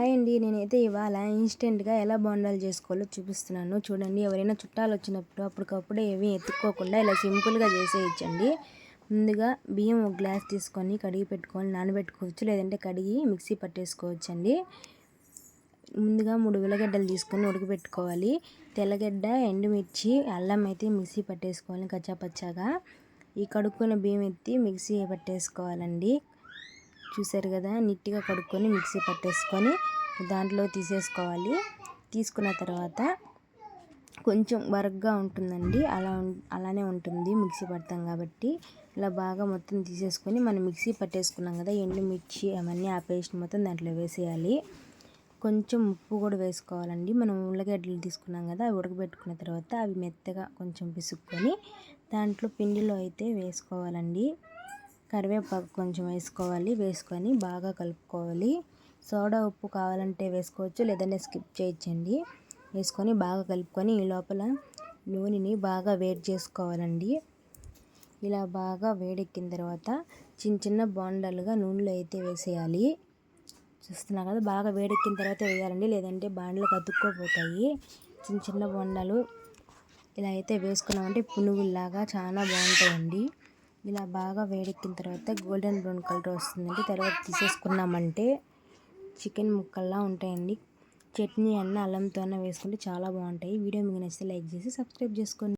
Hi అండి. నేనైతే ఇవాళ ఇన్స్టెంట్గా ఎలా బోండాలు చేసుకోవాలో చూపిస్తున్నాను. చూడండి, ఎవరైనా చుట్టాలు వచ్చినప్పుడు అప్పటికప్పుడే ఏమీ ఎత్తుక్కోకుండా ఇలా సింపుల్గా చేసేయచ్చండి. ముందుగా బియ్యం ఒక గ్లాస్ తీసుకొని కడిగి పెట్టుకొని నానబెట్టుకోవచ్చు, లేదంటే కడిగి మిక్సీ పట్టేసుకోవచ్చండి. ముందుగా 3 ఉల్లగడ్డలు తీసుకొని ఉడకబెట్టుకోవాలి. తెల్లగడ్డ, ఎండుమిర్చి, అల్లం అయితే మిక్సీ పట్టేసుకోవాలి కచ్చాపచ్చాగా. ఈ కడుక్కున్న బియ్యం ఎత్తి మిక్సీ పట్టేసుకోవాలండి. చూసారు కదా, నీట్గా కడుక్కొని మిక్సీ పట్టేసుకొని దాంట్లో తీసేసుకోవాలి. తీసుకున్న తర్వాత కొంచెం బరగ్గా ఉంటుందండి, అలానే ఉంటుంది మిక్సీ పడతాం కాబట్టి. ఇలా బాగా మొత్తం తీసేసుకొని మనం మిక్సీ పట్టేసుకున్నాం కదా ఎండుమిర్చి అవన్నీ, ఆ పేస్ట్ మొత్తం దాంట్లో వేసేయాలి. కొంచెం ఉప్పు కూడా వేసుకోవాలండి. మనం ఉల్లగడ్డలు తీసుకున్నాం కదా, అవి ఉడకబెట్టుకున్న తర్వాత అవి మెత్తగా కొంచెం పిసుక్కొని దాంట్లో పిండిలో అయితే వేసుకోవాలండి. కరివేపాకు కొంచెం వేసుకోవాలి. వేసుకొని బాగా కలుపుకోవాలి. సోడా ఉప్పు కావాలంటే వేసుకోవచ్చు, లేదంటే స్కిప్ చేయొచ్చండి. వేసుకొని బాగా కలుపుకొని ఈ లోపల నూనెని బాగా వేడి చేసుకోవాలండి. ఇలా బాగా వేడెక్కిన తర్వాత చిన్న చిన్న బోండాలుగా నూనెలో అయితే వేసేయాలి. చూస్తున్నా కదా, బాగా వేడెక్కిన తర్వాత వేయాలండి, లేదంటే బాండలకు అతుక్కోపోతాయి. చిన్న చిన్న బోండాలు ఇలా అయితే వేసుకున్నామంటే పునుగుల్లాగా చాలా బాగుంటాయండి. ఇలా బాగా వేడెక్కిన తర్వాత గోల్డెన్ బ్రౌన్ కలర్ వస్తుందండి. తర్వాత తీసేసుకున్నామంటే చికెన్ ముక్కల్లా ఉంటాయండి. చట్నీ అన్న అల్లంతో అన్న వేసుకుంటే చాలా బాగుంటాయి. వీడియో మీకు నచ్చితే లైక్ చేసి సబ్స్క్రైబ్ చేసుకోండి.